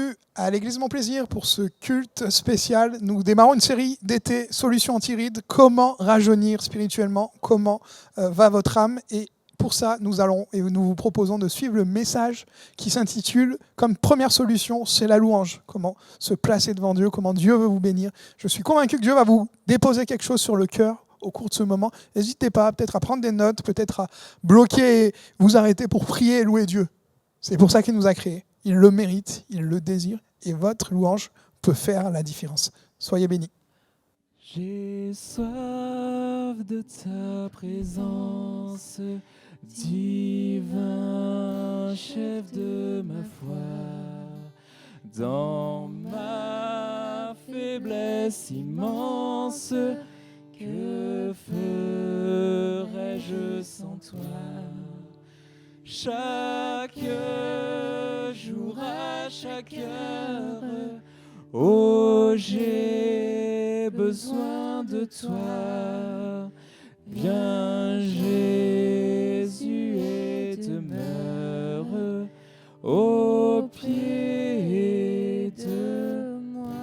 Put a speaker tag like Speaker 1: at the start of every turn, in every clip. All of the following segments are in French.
Speaker 1: bienvenue à l'Église Mon Plaisir pour ce culte spécial. Nous démarrons une série d'été Solutions anti-rides. Comment rajeunir spirituellement? Comment va votre âme? Et pour ça, nous vous proposons de suivre le message qui s'intitule comme première solution, c'est la louange. Comment se placer devant Dieu, comment Dieu veut vous bénir. Je suis convaincu que Dieu va vous déposer quelque chose sur le cœur au cours de ce moment. N'hésitez pas peut-être à prendre des notes, peut-être à bloquer et vous arrêter pour prier et louer Dieu. C'est pour ça qu'il nous a créés. Il le mérite, il le désire, et votre louange peut faire la différence. Soyez bénis.
Speaker 2: J'ai soif de ta présence, divin chef de ma foi. Dans ma faiblesse immense, que ferais-je sans toi? Chaque jour, à chaque heure, oh, j'ai besoin de toi. Viens, Jésus, et demeure au pied de moi.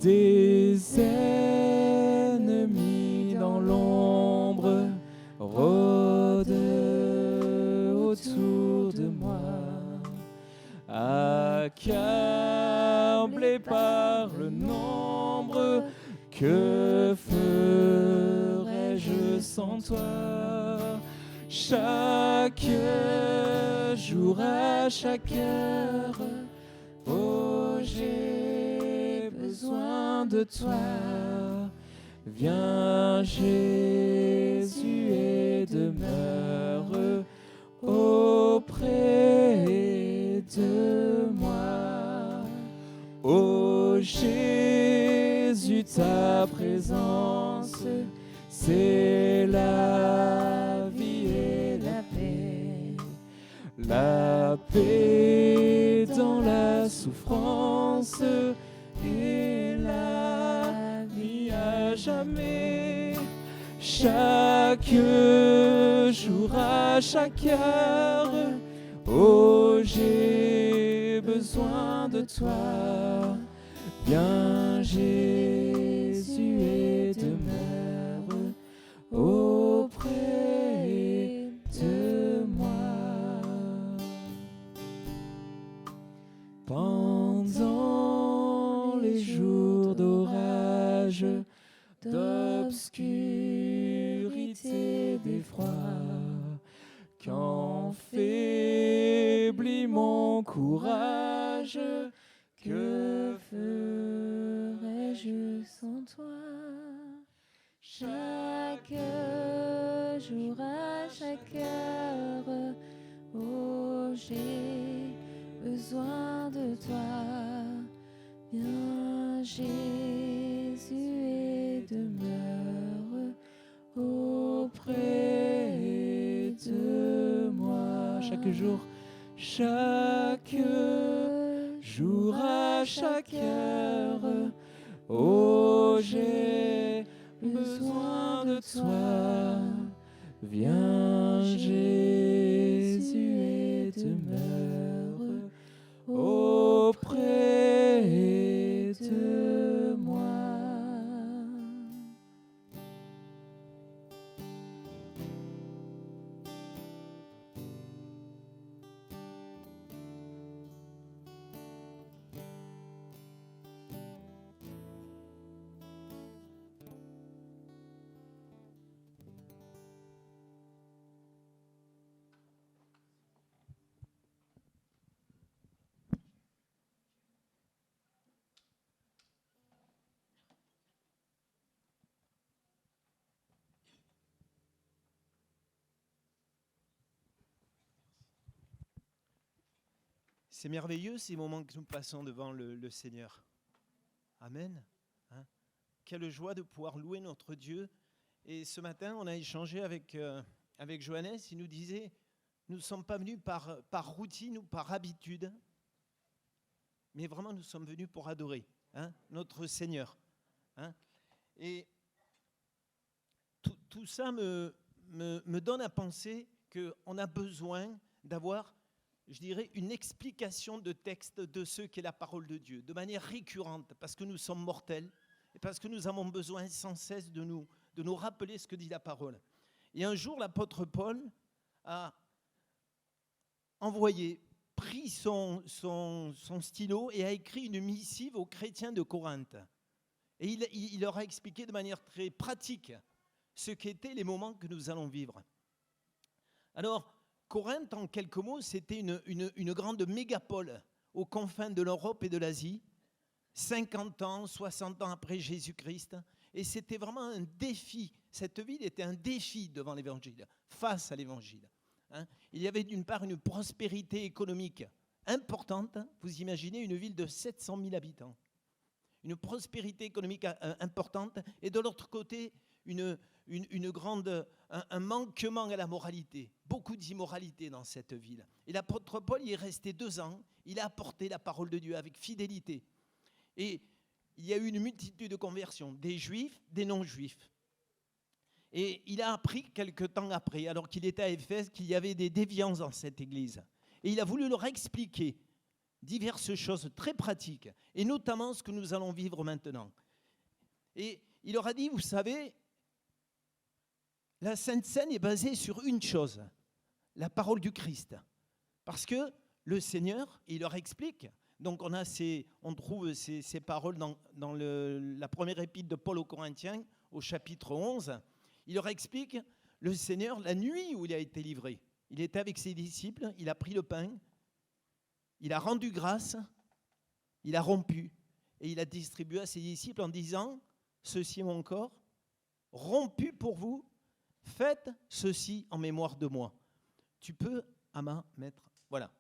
Speaker 2: Des ennemis dans l'ombre rôdent autour de moi, accablé par le nombre, que ferais-je sans toi? Chaque jour, à chaque heure, oh, j'ai besoin de toi. Viens, Jésus, et demeure auprès de moi. Oh, Jésus, ta présence, c'est la vie et la paix. La paix dans la souffrance et la vie à jamais. Chaque jour, à chaque heure, oh, j'ai besoin de toi. Viens, Jésus, et demeure auprès de moi. Pendant les jours d'orage, d'obscurité, d'effroi, quand faiblit mon courage, que ferais-je sans toi?
Speaker 3: Chaque jour, à chaque heure, oh, j'ai besoin de toi. Viens, Jésus, et demeure auprès de moi.
Speaker 2: Chaque jour, à chaque heure, oh, j'ai besoin de toi. Viens, Jésus, et demeure auprès de moi.
Speaker 4: C'est merveilleux ces moments que nous passons devant le Seigneur. Amen. Hein? Quelle joie de pouvoir louer notre Dieu. Et ce matin, on a échangé avec Johannes. Il nous disait, nous ne sommes pas venus par routine ou par habitude, mais vraiment nous sommes venus pour adorer notre Seigneur. Hein? Et tout ça me donne à penser qu'on a besoin d'avoir je dirais, une explication de texte de ce qu'est la parole de Dieu, de manière récurrente, parce que nous sommes mortels et parce que nous avons besoin sans cesse de nous rappeler ce que dit la parole. Et un jour, l'apôtre Paul a pris son stylo et a écrit une missive aux chrétiens de Corinthe. Et il leur a expliqué de manière très pratique ce qu'étaient les moments que nous allons vivre. Alors, Corinthe, en quelques mots, c'était une grande mégapole aux confins de l'Europe et de l'Asie, 50 ans, 60 ans après Jésus-Christ. Et c'était vraiment un défi. Cette ville était un défi devant l'Évangile, face à l'Évangile. Il y avait d'une part une prospérité économique importante. Vous imaginez une ville de 700 000 habitants. Une prospérité économique importante. Et de l'autre côté, un manquement à la moralité, beaucoup d'immoralité dans cette ville. Et l'apôtre Paul y est resté 2 ans, il a apporté la parole de Dieu avec fidélité. Et il y a eu une multitude de conversions, des juifs, des non-juifs. Et il a appris quelque temps après, alors qu'il était à Éphèse, qu'il y avait des déviances dans cette église. Et il a voulu leur expliquer diverses choses très pratiques, et notamment ce que nous allons vivre maintenant. Et il leur a dit, vous savez, la Sainte Seine est basée sur une chose, la parole du Christ. Parce que le Seigneur, il leur explique, donc on trouve ces paroles dans la première épître de Paul aux Corinthiens, au chapitre 11, il leur explique, le Seigneur, la nuit où il a été livré, il était avec ses disciples, il a pris le pain, il a rendu grâce, il a rompu, et il a distribué à ses disciples en disant, ceci est mon corps, rompu pour vous, faites ceci en mémoire de moi. Tu peux, Ama, mettre... Voilà.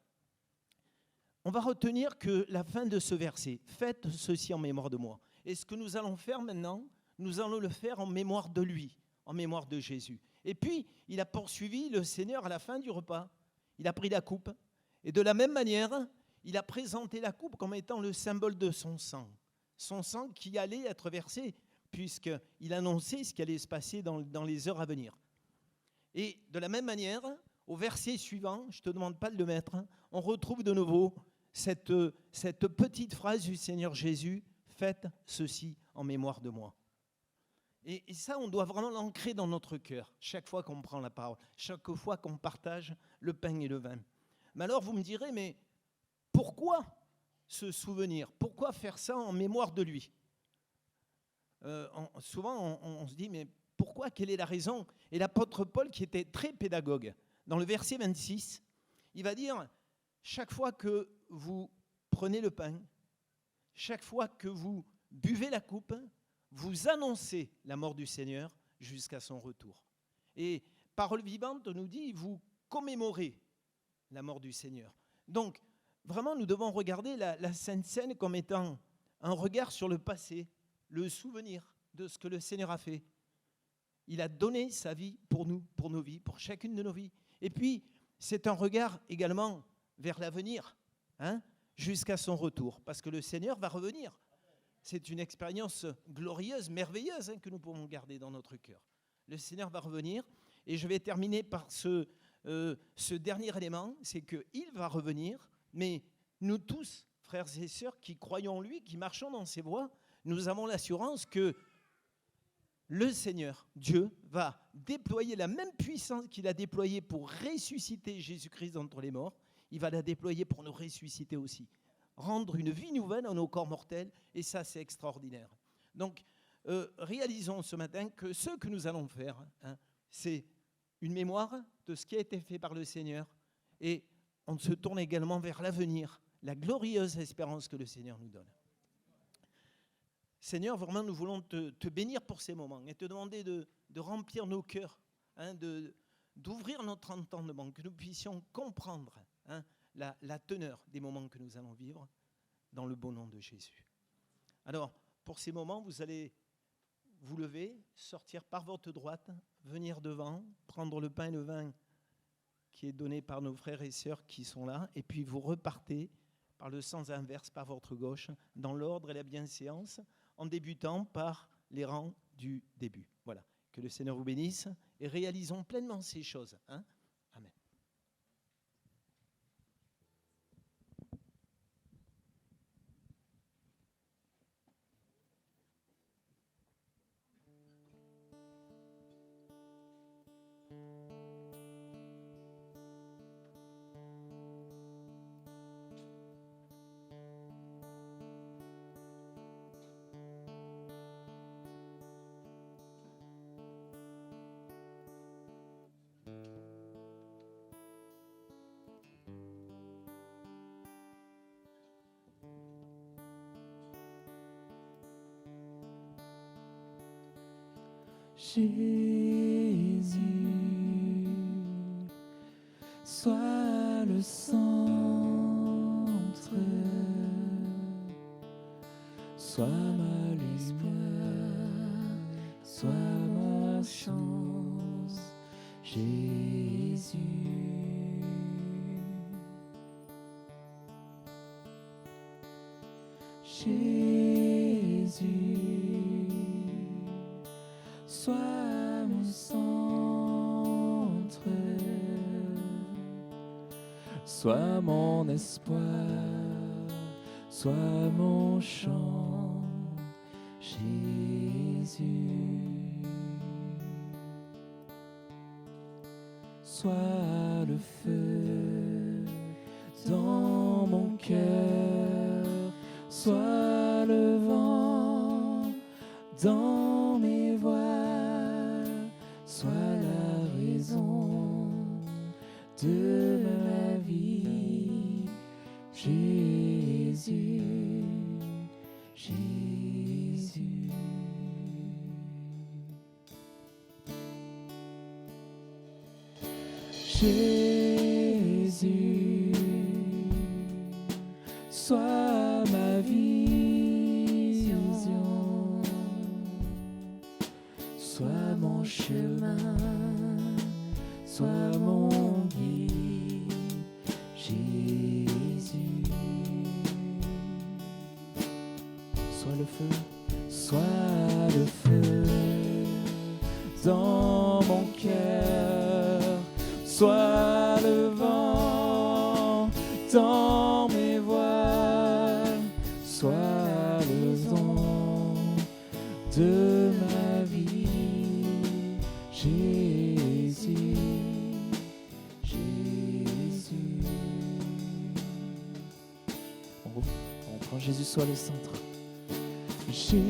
Speaker 4: On va retenir que la fin de ce verset, faites ceci en mémoire de moi. Et ce que nous allons faire maintenant, nous allons le faire en mémoire de lui, en mémoire de Jésus. Et puis, il a poursuivi le Seigneur à la fin du repas. Il a pris la coupe. Et de la même manière, il a présenté la coupe comme étant le symbole de son sang. Son sang qui allait être versé, puisqu'il annonçait ce qui allait se passer dans les heures à venir. Et de la même manière, au verset suivant, je ne te demande pas de le mettre, on retrouve de nouveau cette petite phrase du Seigneur Jésus, faites ceci en mémoire de moi. Et ça, on doit vraiment l'ancrer dans notre cœur, chaque fois qu'on prend la parole, chaque fois qu'on partage le pain et le vin. Mais alors, vous me direz, mais pourquoi se souvenir? Pourquoi faire ça en mémoire de lui? Souvent, on se dit, mais pourquoi? Quelle est la raison? Et l'apôtre Paul, qui était très pédagogue, dans le verset 26, il va dire, chaque fois que vous prenez le pain, chaque fois que vous buvez la coupe, vous annoncez la mort du Seigneur jusqu'à son retour. Et Parole vivante nous dit, vous commémorez la mort du Seigneur. Donc, vraiment, nous devons regarder la Sainte Seine comme étant un regard sur le passé, le souvenir de ce que le Seigneur a fait. Il a donné sa vie pour nous, pour nos vies, pour chacune de nos vies. Et puis, c'est un regard également vers l'avenir, jusqu'à son retour, parce que le Seigneur va revenir. C'est une expérience glorieuse, merveilleuse, que nous pouvons garder dans notre cœur. Le Seigneur va revenir, et je vais terminer par ce dernier élément, c'est qu'il va revenir, mais nous tous, frères et sœurs, qui croyons en lui, qui marchons dans ses voies, nous avons l'assurance que le Seigneur, Dieu, va déployer la même puissance qu'il a déployée pour ressusciter Jésus-Christ d'entre les morts. Il va la déployer pour nous ressusciter aussi. Rendre une vie nouvelle à nos corps mortels, et ça, c'est extraordinaire. Donc, réalisons ce matin que ce que nous allons faire, c'est une mémoire de ce qui a été fait par le Seigneur, et on se tourne également vers l'avenir, la glorieuse espérance que le Seigneur nous donne. Seigneur, vraiment, nous voulons te bénir pour ces moments et te demander de remplir nos cœurs, d'ouvrir notre entendement, que nous puissions comprendre la teneur des moments que nous allons vivre dans le beau nom de Jésus. Alors, pour ces moments, vous allez vous lever, sortir par votre droite, venir devant, prendre le pain et le vin qui est donné par nos frères et sœurs qui sont là, et puis vous repartez par le sens inverse, par votre gauche, dans l'ordre et la bienséance, en débutant par les rangs du début. Voilà, que le Seigneur vous bénisse et réalisons pleinement ces choses. Amen.
Speaker 2: Jésus, sois le centre, sois ma lumière, sois ma chance, Jésus. Jésus, sois mon centre, sois mon espoir, sois mon chant, Jésus. Sois le feu dans mon cœur, sois le vent dans mes voiles, sois la raison de ma vie, Jésus, Jésus. Jésus, sois ma vision, sois mon chemin, sois mon guide, Jésus. Sois le feu dans mon cœur, sois le vent dans mes voiles, sois le vent de ma vie, Jésus, Jésus. On prend Jésus, sois le centre. Jésus,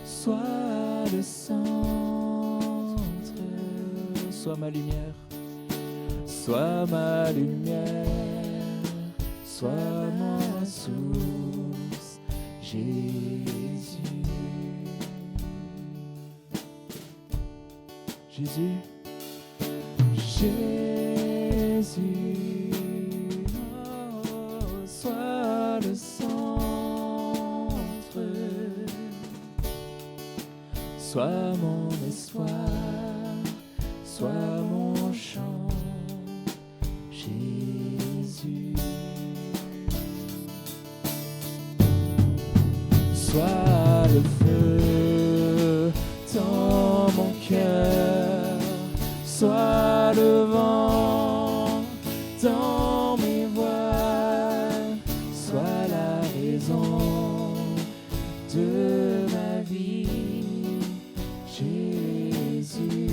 Speaker 2: sois le centre, sois ma lumière, sois ma lumière, sois ma source, Jésus. Jésus, Jésus, oh, sois le centre, sois mon espoir, sois mon chant, Jésus. Sois le feu dans mon cœur, sois le vent dans mes voiles, sois la raison de ma vie, Jésus,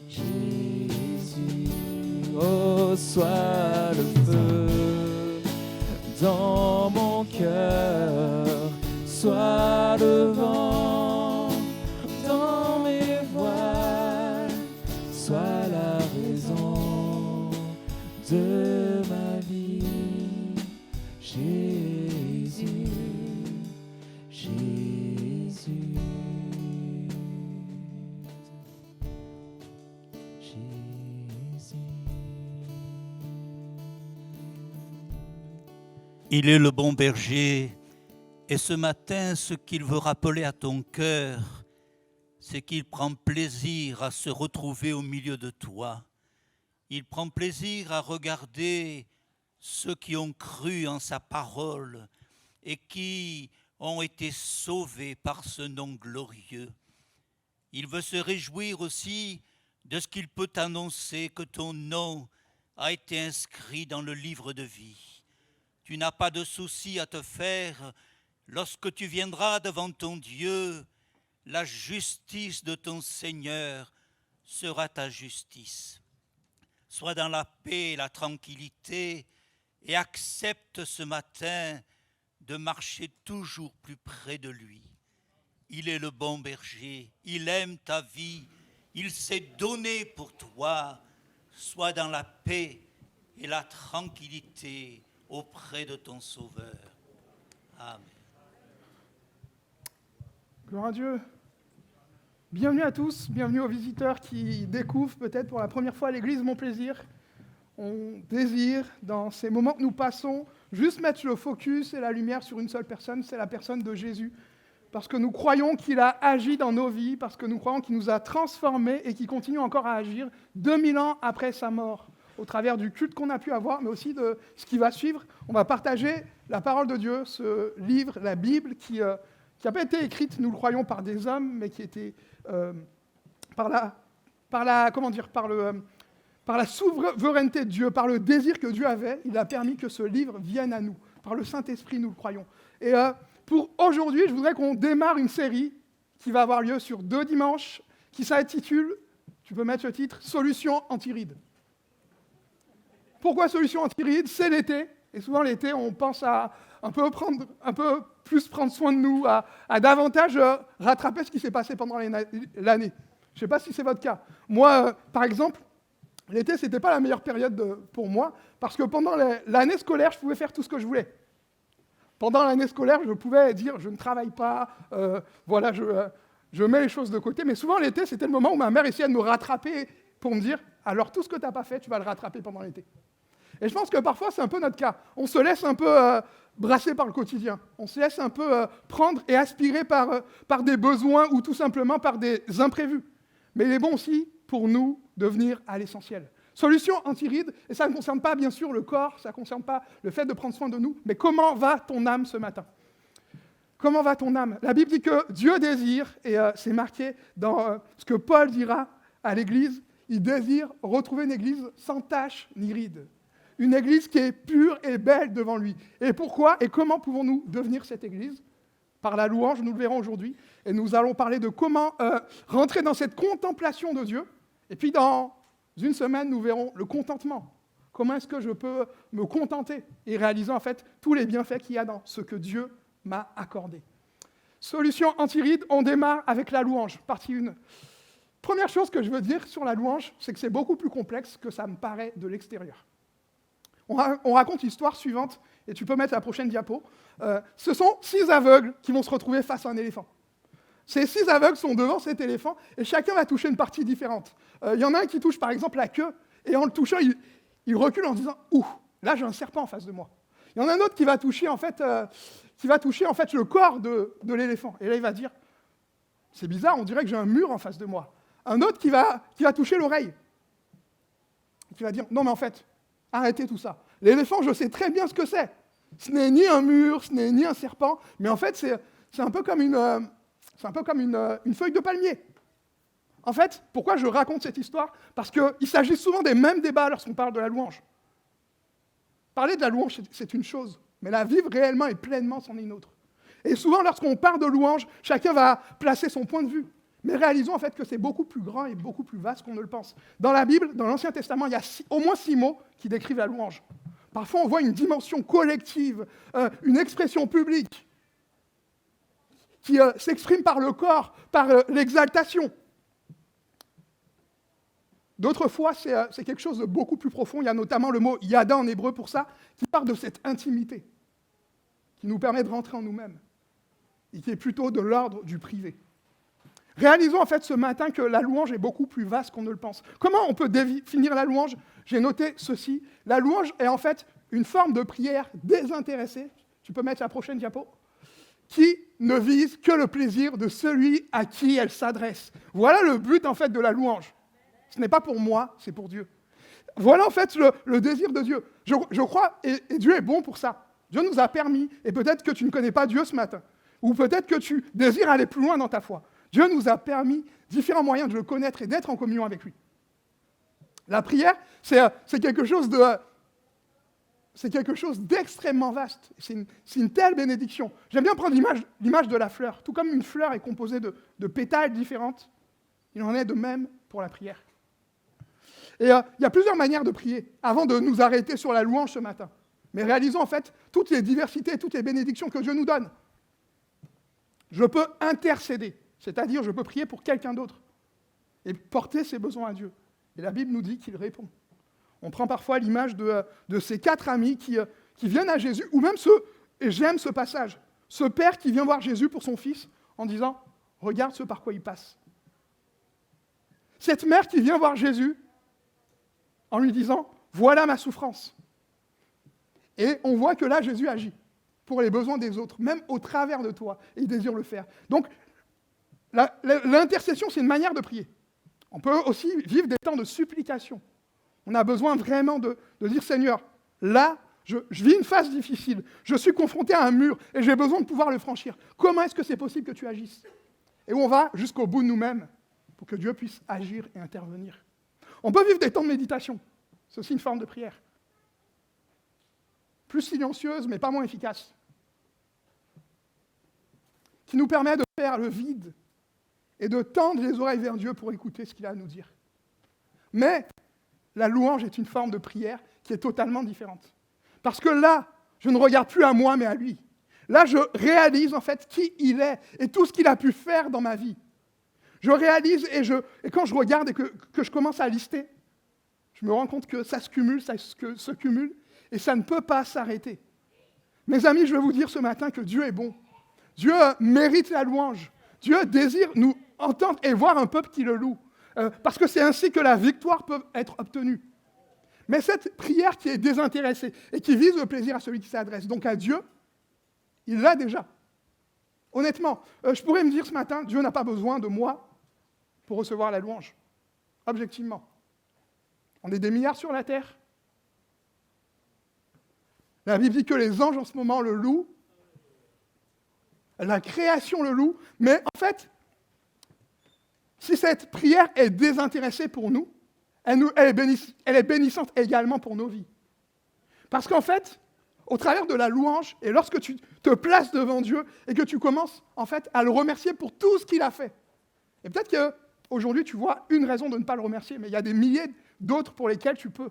Speaker 2: Jésus. Oh, sois le feu dans mon cœur, sois le vent dans mes voiles, sois la raison de ma vie, Jésus, Jésus, Jésus.
Speaker 5: Il est le bon berger, et ce matin, ce qu'il veut rappeler à ton cœur, c'est qu'il prend plaisir à se retrouver au milieu de toi. Il prend plaisir à regarder ceux qui ont cru en sa parole et qui ont été sauvés par ce nom glorieux. Il veut se réjouir aussi de ce qu'il peut annoncer que ton nom a été inscrit dans le livre de vie. Tu n'as pas de souci à te faire lorsque tu viendras devant ton Dieu. La justice de ton Seigneur sera ta justice. Sois dans la paix et la tranquillité et accepte ce matin de marcher toujours plus près de lui. Il est le bon berger, il aime ta vie, il s'est donné pour toi. Sois dans la paix et la tranquillité auprès de ton Sauveur. Amen.
Speaker 1: Gloire à Dieu. Bienvenue à tous, bienvenue aux visiteurs qui découvrent peut-être pour la première fois l'Église Mon Plaisir. On désire, dans ces moments que nous passons, juste mettre le focus et la lumière sur une seule personne, c'est la personne de Jésus. Parce que nous croyons qu'il a agi dans nos vies, parce que nous croyons qu'il nous a transformés et qu'il continue encore à agir 2000 ans après sa mort, au travers du culte qu'on a pu avoir, mais aussi de ce qui va suivre. On va partager la parole de Dieu, ce livre, la Bible, qui n'a pas été écrite, nous le croyons, par des hommes, mais qui était par la souveraineté de Dieu, par le désir que Dieu avait, il a permis que ce livre vienne à nous. Par le Saint-Esprit, nous le croyons. Et pour aujourd'hui, je voudrais qu'on démarre une série qui va avoir lieu sur 2 dimanches, qui s'intitule, tu peux mettre le titre, « Solution anti-rides ». Pourquoi solution anti-rides ? C'est l'été, et souvent l'été, on pense à un peu plus prendre soin de nous, à davantage rattraper ce qui s'est passé pendant l'année. Je ne sais pas si c'est votre cas. Moi, par exemple, l'été, ce n'était pas la meilleure période pour moi, parce que pendant l'année scolaire, je pouvais faire tout ce que je voulais. Pendant l'année scolaire, je pouvais dire, je ne travaille pas, je mets les choses de côté. Mais souvent, l'été, c'était le moment où ma mère essayait de me rattraper pour me dire, alors tout ce que tu n'as pas fait, tu vas le rattraper pendant l'été. Et je pense que parfois, c'est un peu notre cas. On se laisse un peu brasser par le quotidien. On se laisse un peu prendre et aspirer par des besoins ou tout simplement par des imprévus. Mais il est bon aussi pour nous de venir à l'essentiel. Solution anti-rides, et ça ne concerne pas bien sûr le corps, ça ne concerne pas le fait de prendre soin de nous, mais comment va ton âme ce matin ? Comment va ton âme ? La Bible dit que Dieu désire, et c'est marqué dans ce que Paul dira à l'Église, il désire retrouver une Église sans tache ni rides. Une Église qui est pure et belle devant lui. Et pourquoi et comment pouvons-nous devenir cette Église ? Par la louange, nous le verrons aujourd'hui, et nous allons parler de comment rentrer dans cette contemplation de Dieu, et puis dans une semaine, nous verrons le contentement. Comment est-ce que je peux me contenter et réaliser en fait tous les bienfaits qu'il y a dans ce que Dieu m'a accordé. Solution anti-rides, on démarre avec la louange, partie 1. Première chose que je veux dire sur la louange, c'est que c'est beaucoup plus complexe que ça me paraît de l'extérieur. On raconte l'histoire suivante, et tu peux mettre la prochaine diapo. Ce sont 6 aveugles qui vont se retrouver face à un éléphant. Ces 6 aveugles sont devant cet éléphant, et chacun va toucher une partie différente. Il y en a un qui touche par exemple la queue, et en le touchant, il recule en disant « Ouh, là j'ai un serpent en face de moi ». Il y en a un autre qui va toucher en fait le corps de l'éléphant, et là il va dire « C'est bizarre, on dirait que j'ai un mur en face de moi ». Un autre qui va toucher l'oreille, qui va dire « Non mais en fait, arrêtez tout ça. L'éléphant, je sais très bien ce que c'est. Ce n'est ni un mur, ce n'est ni un serpent, mais en fait c'est un peu comme une feuille de palmier. » En fait, pourquoi je raconte cette histoire ? Parce qu'il s'agit souvent des mêmes débats lorsqu'on parle de la louange. Parler de la louange, c'est une chose, mais la vivre réellement et pleinement, c'en est une autre. Et souvent, lorsqu'on parle de louange, chacun va placer son point de vue. Mais réalisons en fait que c'est beaucoup plus grand et beaucoup plus vaste qu'on ne le pense. Dans la Bible, dans l'Ancien Testament, il y a au moins 6 mots qui décrivent la louange. Parfois, on voit une dimension collective, une expression publique qui s'exprime par le corps, par l'exaltation. D'autres fois, c'est quelque chose de beaucoup plus profond. Il y a notamment le mot « yada » en hébreu pour ça, qui parle de cette intimité, qui nous permet de rentrer en nous-mêmes, et qui est plutôt de l'ordre du privé. Réalisons en fait ce matin que la louange est beaucoup plus vaste qu'on ne le pense. Comment on peut définir la louange ? J'ai noté ceci. La louange est en fait une forme de prière désintéressée, tu peux mettre la prochaine diapo, qui ne vise que le plaisir de celui à qui elle s'adresse. Voilà le but en fait de la louange. Ce n'est pas pour moi, c'est pour Dieu. Voilà en fait le désir de Dieu. Je crois, et Dieu est bon pour ça. Dieu nous a permis, et peut-être que tu ne connais pas Dieu ce matin, ou peut-être que tu désires aller plus loin dans ta foi. Dieu nous a permis différents moyens de le connaître et d'être en communion avec lui. La prière, c'est quelque chose d'extrêmement vaste. C'est une telle bénédiction. J'aime bien prendre l'image de la fleur. Tout comme une fleur est composée de pétales différentes, il en est de même pour la prière. Et il y a plusieurs manières de prier, avant de nous arrêter sur la louange ce matin. Mais réalisons en fait toutes les diversités, toutes les bénédictions que Dieu nous donne. Je peux intercéder, c'est-à-dire je peux prier pour quelqu'un d'autre et porter ses besoins à Dieu. Et la Bible nous dit qu'il répond. On prend parfois l'image de ces 4 amis qui viennent à Jésus, ou même et j'aime ce passage, ce père qui vient voir Jésus pour son fils en disant
Speaker 6: regarde ce par quoi il passe. Cette mère qui vient voir Jésus en lui disant « Voilà ma souffrance ». Et on voit que là, Jésus agit pour les besoins des autres, même au travers de toi, et il désire le faire. Donc, l'intercession, c'est une manière de prier. On peut aussi vivre des temps de supplication. On a besoin vraiment de dire « Seigneur, là, je vis une phase difficile, je suis confronté à un mur et j'ai besoin de pouvoir le franchir. Comment est-ce que c'est possible que tu agisses ?» Et où on va jusqu'au bout de nous-mêmes pour que Dieu puisse agir et intervenir. On peut vivre des temps de méditation. C'est aussi une forme de prière. Plus silencieuse, mais pas moins efficace. Qui nous permet de faire le vide et de tendre les oreilles vers Dieu pour écouter ce qu'il a à nous dire. Mais la louange est une forme de prière qui est totalement différente. Parce que là, je ne regarde plus à moi, mais à lui. Là, je réalise en fait qui il est et tout ce qu'il a pu faire dans ma vie. Je réalise et quand je regarde et que je commence à lister, je me rends compte que ça se cumule, et ça ne peut pas s'arrêter. Mes amis, je veux vous dire ce matin que Dieu est bon. Dieu mérite la louange. Dieu désire nous entendre et voir un peuple qui le loue. Parce que c'est ainsi que la victoire peut être obtenue. Mais cette prière qui est désintéressée et qui vise le plaisir à celui qui s'adresse, donc à Dieu, il l'a déjà. Honnêtement, je pourrais me dire ce matin, Dieu n'a pas besoin de moi pour recevoir la louange. Objectivement. On est des milliards sur la terre. La Bible dit que les anges en ce moment le louent. La création le loue. Mais en fait, si cette prière est désintéressée pour nous, elle est bénissante également pour nos vies. Parce qu'en fait, au travers de la louange, et lorsque tu te places devant Dieu et que tu commences en fait à le remercier pour tout ce qu'il a fait. Et peut-être qu'aujourd'hui, tu vois une raison de ne pas le remercier, mais il y a des milliers d'autres pour lesquelles tu peux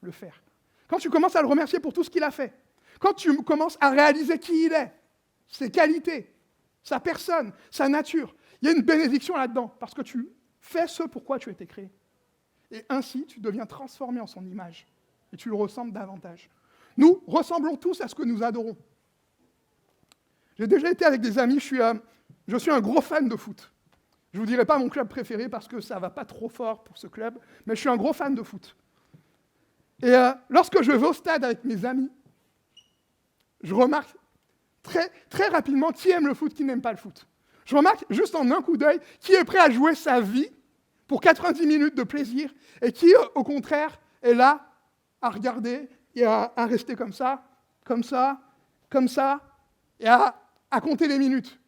Speaker 6: le faire. Quand tu commences à le remercier pour tout ce qu'il a fait, quand tu commences à réaliser qui il est, ses qualités, sa personne, sa nature, il y a une bénédiction là-dedans, parce que tu fais ce pourquoi tu as été créé. Et ainsi, tu deviens transformé en son image, et tu le ressembles davantage. Nous ressemblons tous à ce que nous adorons. J'ai déjà été avec des amis, je suis un gros fan de foot. Je ne vous dirai pas mon club préféré parce que ça ne va pas trop fort pour ce club, mais je suis un gros fan de foot. Et lorsque je vais au stade avec mes amis, je remarque très, très rapidement qui aime le foot, qui n'aime pas le foot. Je remarque juste en un coup d'œil qui est prêt à jouer sa vie pour 90 minutes de plaisir et qui, au contraire, est là à regarder et à rester comme ça, et à compter les minutes.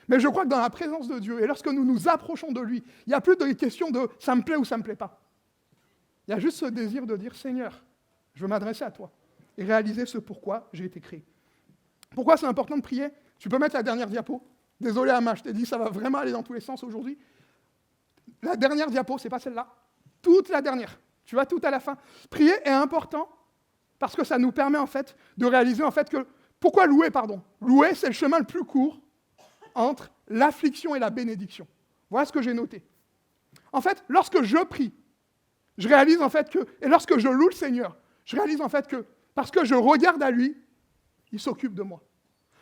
Speaker 6: Mais je crois que dans la présence de Dieu, et lorsque nous nous approchons de lui, il n'y a plus de question de « ça me plaît » ou « ça ne me plaît pas ». Il y a juste ce désir de dire « Seigneur, je veux m'adresser à toi » et réaliser ce pourquoi j'ai été créé. Pourquoi c'est important de prier ? Tu peux mettre la dernière diapo. Désolé Amma, je t'ai dit, ça va vraiment aller dans tous les sens aujourd'hui. La dernière diapo, c'est pas celle-là. Toute la dernière. Tu vas tout à la fin. Prier est important parce que ça nous permet en fait de réaliser en fait que... Pourquoi louer, pardon ? Louer, c'est le chemin le plus court entre l'affliction et la bénédiction. Voilà ce que j'ai noté. En fait, lorsque je prie, je réalise en fait que... Et lorsque je loue le Seigneur, je réalise en fait que parce que je regarde à lui, il s'occupe de moi.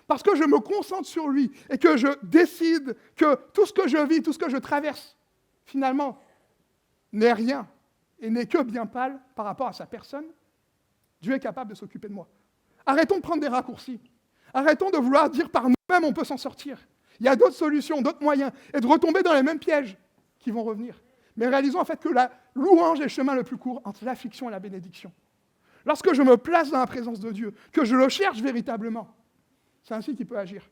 Speaker 6: Parce que je me concentre sur lui et que je décide que tout ce que je vis, tout ce que je traverse, finalement, n'est rien et n'est que bien pâle par rapport à sa personne, Dieu est capable de s'occuper de moi. Arrêtons de prendre des raccourcis. Arrêtons de vouloir dire par nous-mêmes on peut s'en sortir. Il y a d'autres solutions, d'autres moyens, et de retomber dans les mêmes pièges qui vont revenir. Mais réalisons en fait que la louange est le chemin le plus court entre l'affliction et la bénédiction. Lorsque je me place dans la présence de Dieu, que je le cherche véritablement, c'est ainsi qu'il peut agir.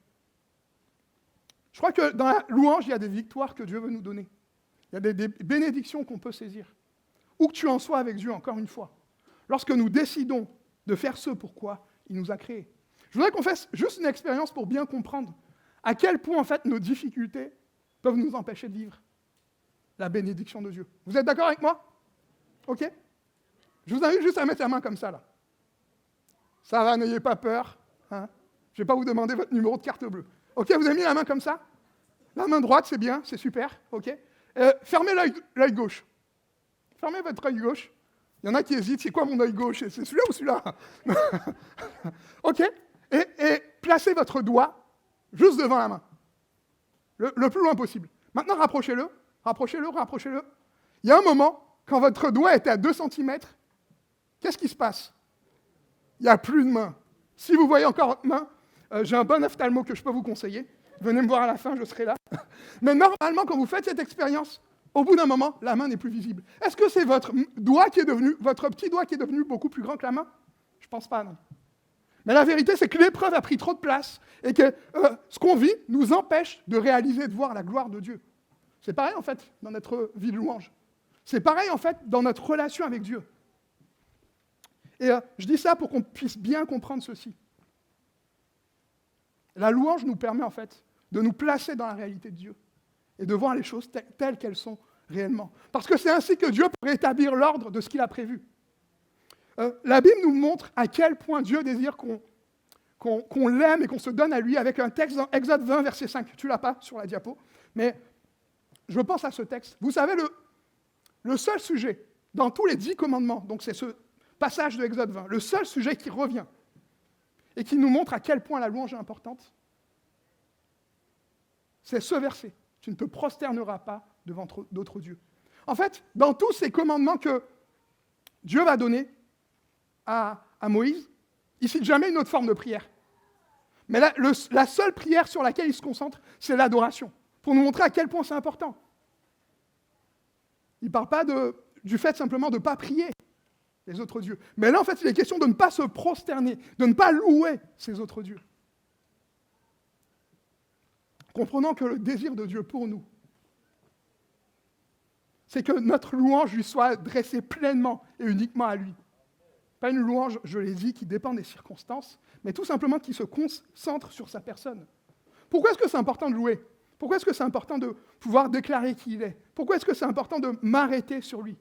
Speaker 6: Je crois que dans la louange, il y a des victoires que Dieu veut nous donner. Il y a des bénédictions qu'on peut saisir. Où que tu en sois avec Dieu, encore une fois. Lorsque nous décidons de faire ce pourquoi il nous a créés. Je voudrais qu'on fasse juste une expérience pour bien comprendre à quel point, en fait, nos difficultés peuvent nous empêcher de vivre la bénédiction de Dieu. Vous êtes d'accord avec moi ? OK ? Je vous invite juste à mettre la main comme ça, là. Ça va, n'ayez pas peur. Hein ? Je ne vais pas vous demander votre numéro de carte bleue. OK, vous avez mis la main comme ça ? La main droite, c'est bien, c'est super. OK ? Fermez l'œil gauche. Fermez votre œil gauche. Il y en a qui hésitent, c'est quoi mon œil gauche ? C'est celui-là ou celui-là ? OK ? Et placez votre doigt juste devant la main. Le plus loin possible. Maintenant, rapprochez-le. Il y a un moment, quand votre doigt était à 2 cm, qu'est-ce qui se passe? Il n'y a plus de main. Si vous voyez encore votre main, j'ai un bon ophtalmo que je peux vous conseiller. Venez me voir à la fin, je serai là. Mais normalement, quand vous faites cette expérience, au bout d'un moment, la main n'est plus visible. Est-ce que c'est votre petit doigt qui est devenu beaucoup plus grand que la main? Je ne pense pas, non. Mais la vérité, c'est que l'épreuve a pris trop de place et que ce qu'on vit nous empêche de réaliser, de voir la gloire de Dieu. C'est pareil, en fait, dans notre vie de louange. C'est pareil, en fait, dans notre relation avec Dieu. Et je dis ça pour qu'on puisse bien comprendre ceci. La louange nous permet, en fait, de nous placer dans la réalité de Dieu et de voir les choses telles qu'elles sont réellement. Parce que c'est ainsi que Dieu peut rétablir l'ordre de ce qu'il a prévu. La Bible nous montre à quel point Dieu désire qu'on l'aime et qu'on se donne à lui avec un texte dans Exode 20, verset 5. Tu ne l'as pas sur la diapo, mais je pense à ce texte. Vous savez, le seul sujet dans tous les 10 commandements, donc c'est ce passage de Exode 20, le seul sujet qui revient et qui nous montre à quel point la louange est importante, c'est ce verset. Tu ne te prosterneras pas devant d'autres dieux. En fait, dans tous ces commandements que Dieu va donner à Moïse, il ne cite jamais une autre forme de prière. Mais la seule prière sur laquelle il se concentre, c'est l'adoration, pour nous montrer à quel point c'est important. Il ne parle pas du fait simplement de ne pas prier les autres dieux. Mais là, en fait, il est question de ne pas se prosterner, de ne pas louer ces autres dieux. Comprenons que le désir de Dieu pour nous, c'est que notre louange lui soit dressée pleinement et uniquement à lui. Pas une louange, je l'ai dit, qui dépend des circonstances, mais tout simplement qui se concentre sur sa personne. Pourquoi est-ce que c'est important de louer? Pourquoi est-ce que c'est important de pouvoir déclarer qui il est? Pourquoi est-ce que c'est important de m'arrêter sur lui?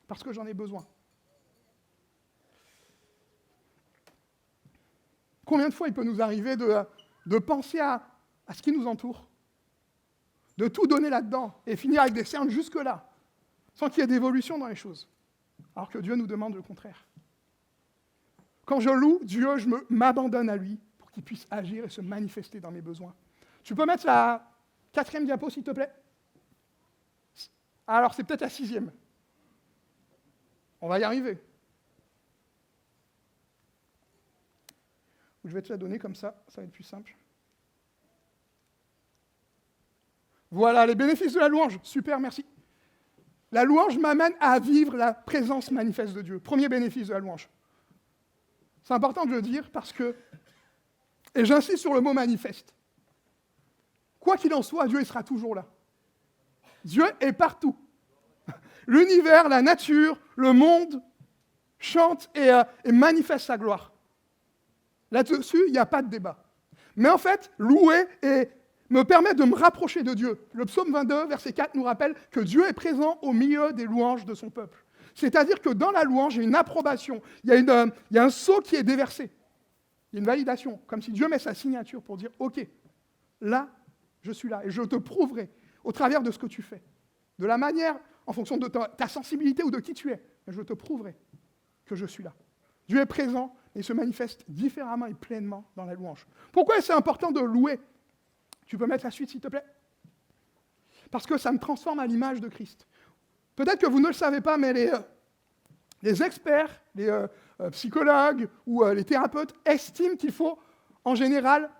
Speaker 6: Parce que j'en ai besoin. Combien de fois il peut nous arriver de penser à ce qui nous entoure, de tout donner là-dedans et finir avec des cernes jusque-là, sans qu'il y ait d'évolution dans les choses, alors que Dieu nous demande le contraire. Quand je loue Dieu, je m'abandonne à lui pour qu'il puisse agir et se manifester dans mes besoins. Tu peux mettre la 4e diapo, s'il te plaît? Alors, c'est peut-être la 6e. On va y arriver. Je vais te la donner comme ça va être plus simple. Voilà, les bénéfices de la louange. Super, merci. La louange m'amène à vivre la présence manifeste de Dieu. Premier bénéfice de la louange. C'est important de le dire parce que, et j'insiste sur le mot manifeste, quoi qu'il en soit, Dieu il sera toujours là. Dieu est partout. L'univers, la nature, le monde chante et manifeste sa gloire. Là-dessus, il n'y a pas de débat. Mais en fait, louer me permet de me rapprocher de Dieu. Le psaume 22, verset 4, nous rappelle que Dieu est présent au milieu des louanges de son peuple. C'est-à-dire que dans la louange, il y a une approbation, il y a un sceau qui est déversé. Il y a une validation, comme si Dieu met sa signature pour dire « Ok, là, je suis là, et je te prouverai au travers de ce que tu fais, de la manière, en fonction de ta sensibilité ou de qui tu es, je te prouverai que je suis là. » Dieu est présent et se manifeste différemment et pleinement dans la louange. Pourquoi c'est important de louer? Tu peux mettre la suite, s'il te plaît? Parce que ça me transforme à l'image de Christ. Peut-être que vous ne le savez pas, mais les experts, les psychologues ou les thérapeutes estiment qu'il faut, en général,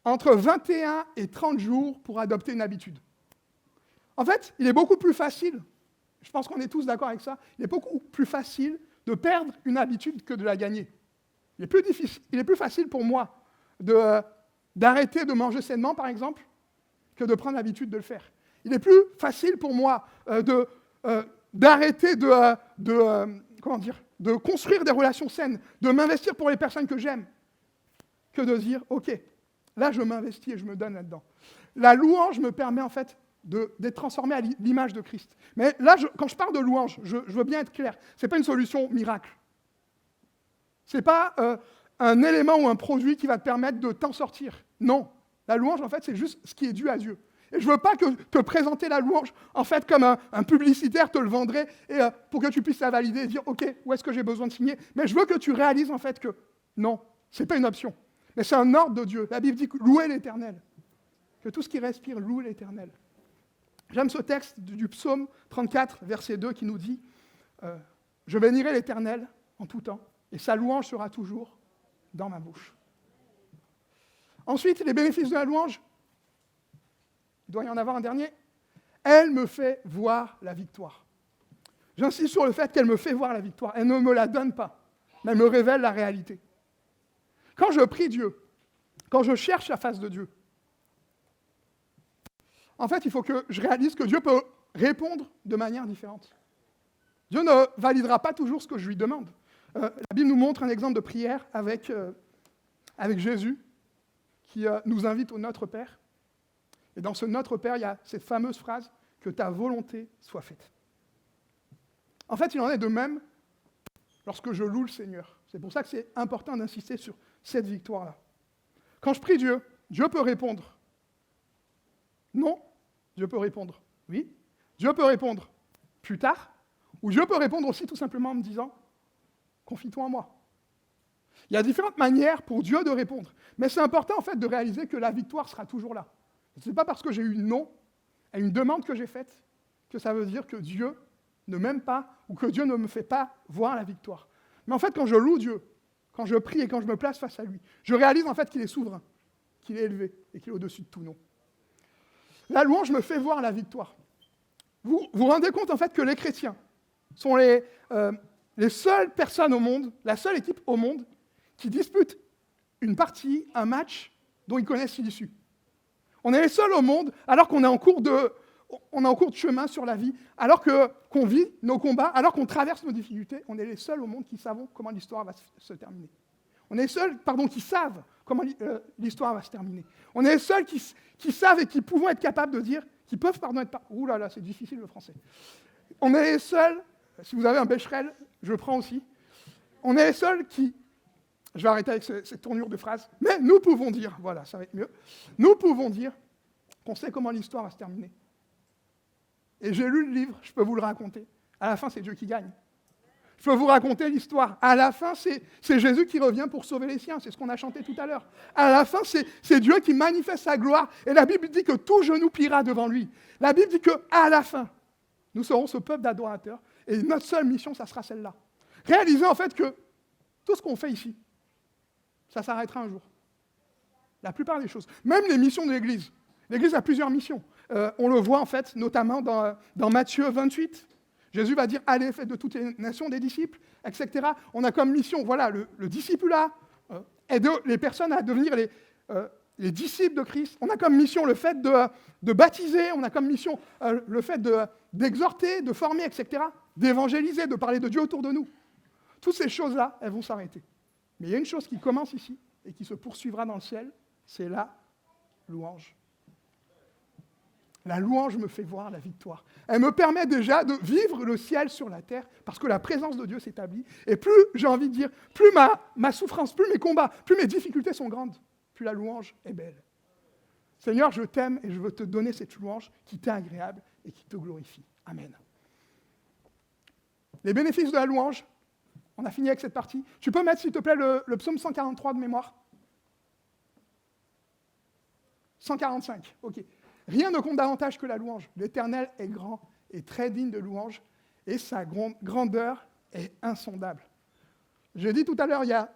Speaker 6: entre 21 et 30 jours pour adopter une habitude. En fait, il est beaucoup plus facile, je pense qu'on est tous d'accord avec ça, il est beaucoup plus facile de perdre une habitude que de la gagner. Il est plus facile pour moi d'arrêter de manger sainement, par exemple, que de prendre l'habitude de le faire. Il est plus facile pour moi d'arrêter de construire des relations saines, de m'investir pour les personnes que j'aime, que de dire, OK, là je m'investis et je me donne là-dedans. La louange me permet en fait d'être transformé à l'image de Christ. Mais là, quand je parle de louange, je veux bien être clair, ce n'est pas une solution miracle. Ce n'est pas un élément ou un produit qui va te permettre de t'en sortir. Non, la louange, en fait, c'est juste ce qui est dû à Dieu. Et je ne veux pas te présenter la louange, en fait, comme un publicitaire te le vendrait pour que tu puisses la valider et dire, OK, où est-ce que j'ai besoin de signer? Mais je veux que tu réalises, en fait, que non, ce n'est pas une option. Mais c'est un ordre de Dieu. La Bible dit, louez l'Éternel. Que tout ce qui respire loue l'Éternel. J'aime ce texte du psaume 34, verset 2, qui nous dit « Je bénirai l'Éternel en tout temps, et sa louange sera toujours dans ma bouche. » Ensuite, les bénéfices de la louange, il doit y en avoir un dernier. Elle me fait voir la victoire. J'insiste sur le fait qu'elle me fait voir la victoire. Elle ne me la donne pas, mais elle me révèle la réalité. Quand je prie Dieu, quand je cherche la face de Dieu, en fait, il faut que je réalise que Dieu peut répondre de manière différente. Dieu ne validera pas toujours ce que je lui demande. La Bible nous montre un exemple de prière avec Jésus, qui nous invite au Notre Père. Et dans ce Notre Père, il y a cette fameuse phrase « Que ta volonté soit faite ». En fait, il en est de même lorsque je loue le Seigneur. C'est pour ça que c'est important d'insister sur cette victoire-là. Quand je prie Dieu, Dieu peut répondre. Non, Dieu peut répondre. Oui, Dieu peut répondre plus tard, ou Dieu peut répondre aussi tout simplement en me disant « Confie-toi en moi ». Il y a différentes manières pour Dieu de répondre. Mais c'est important en fait de réaliser que la victoire sera toujours là. Ce n'est pas parce que j'ai eu non à une demande que j'ai faite que ça veut dire que Dieu ne m'aime pas ou que Dieu ne me fait pas voir la victoire. Mais en fait, quand je loue Dieu, quand je prie et quand je me place face à lui, je réalise en fait qu'il est souverain, qu'il est élevé et qu'il est au-dessus de tout nom. La louange me fait voir la victoire. Vous vous rendez compte en fait que les chrétiens sont les seules personnes au monde, la seule équipe au monde qui dispute une partie, un match dont ils connaissent l'issue. On est les seuls au monde, alors qu'on est en cours de chemin sur la vie, alors qu'on vit nos combats, alors qu'on traverse nos difficultés, on est les seuls au monde qui savons comment l'histoire va se terminer. On est les seuls, qui savent comment l'histoire va se terminer. On est les seuls qui savent et qui pouvons être capables de dire, qui peuvent, ouh là là, c'est difficile le français. On est les seuls, si vous avez un Becherel, je le prends aussi, on est les seuls qui, je vais arrêter avec cette tournure de phrase, mais nous pouvons dire, voilà, ça va être mieux, nous pouvons dire qu'on sait comment l'histoire va se terminer. Et j'ai lu le livre, je peux vous le raconter. À la fin, c'est Dieu qui gagne. Je peux vous raconter l'histoire. À la fin, c'est Jésus qui revient pour sauver les siens. C'est ce qu'on a chanté tout à l'heure. À la fin, c'est Dieu qui manifeste sa gloire. Et la Bible dit que tout genou pliera devant lui. La Bible dit qu'à la fin, nous serons ce peuple d'adorateurs. Et notre seule mission, ça sera celle-là. Réalisez en fait que tout ce qu'on fait ici, ça s'arrêtera un jour. La plupart des choses. Même les missions de l'Église. L'Église a plusieurs missions. On le voit en fait, notamment dans Matthieu 28. Jésus va dire « Allez, faites de toutes les nations des disciples », etc. On a comme mission, voilà, le discipulat, aider les personnes à devenir les disciples de Christ. On a comme mission le fait de baptiser, on a comme mission le fait d'exhorter, de former, etc., d'évangéliser, de parler de Dieu autour de nous. Toutes ces choses-là, elles vont s'arrêter. Mais il y a une chose qui commence ici et qui se poursuivra dans le ciel, c'est la louange. La louange me fait voir la victoire. Elle me permet déjà de vivre le ciel sur la terre parce que la présence de Dieu s'établit. Et plus, j'ai envie de dire, plus ma souffrance, plus mes combats, plus mes difficultés sont grandes, plus la louange est belle. Seigneur, je t'aime et je veux te donner cette louange qui t'est agréable et qui te glorifie. Amen. Les bénéfices de la louange, on a fini avec cette partie. Tu peux mettre, s'il te plaît, le psaume 143 de mémoire. 145, ok. Rien ne compte davantage que la louange. L'Éternel est grand et très digne de louange, et sa grandeur est insondable. J'ai dit tout à l'heure, il y a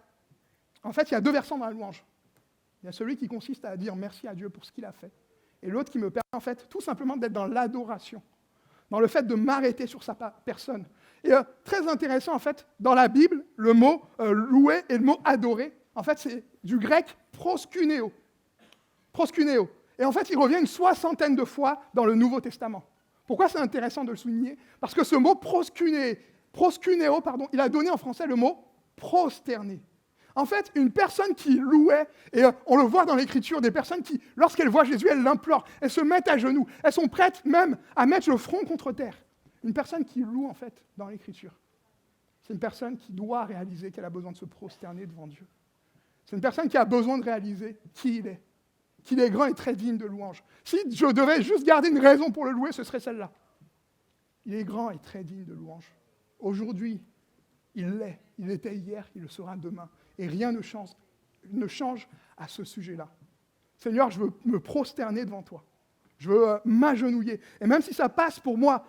Speaker 6: deux versants dans la louange. Il y a celui qui consiste à dire merci à Dieu pour ce qu'il a fait, et l'autre qui me permet en fait tout simplement d'être dans l'adoration, dans le fait de m'arrêter sur sa personne. Et très intéressant en fait, dans la Bible, le mot louer et le mot adorer, en fait c'est du grec proskuneo. Proskuneo. Et en fait, il revient une 60aine de fois dans le Nouveau Testament. Pourquoi c'est intéressant de le souligner? Parce que ce mot proskuneo, il a donné en français le mot prosterner. En fait, une personne qui louait, et on le voit dans l'Écriture, des personnes qui, lorsqu'elles voient Jésus, elles l'implorent, elles se mettent à genoux, elles sont prêtes même à mettre le front contre terre. Une personne qui loue, en fait, dans l'Écriture, c'est une personne qui doit réaliser qu'elle a besoin de se prosterner devant Dieu. C'est une personne qui a besoin de réaliser qui il est, qu'il est grand et très digne de louange. Si je devais juste garder une raison pour le louer, ce serait celle-là. Il est grand et très digne de louange. Aujourd'hui, il l'est. Il l'était hier, il le sera demain. Et rien ne change à ce sujet-là. Seigneur, je veux me prosterner devant toi. Je veux m'agenouiller. Et même si ça passe pour moi,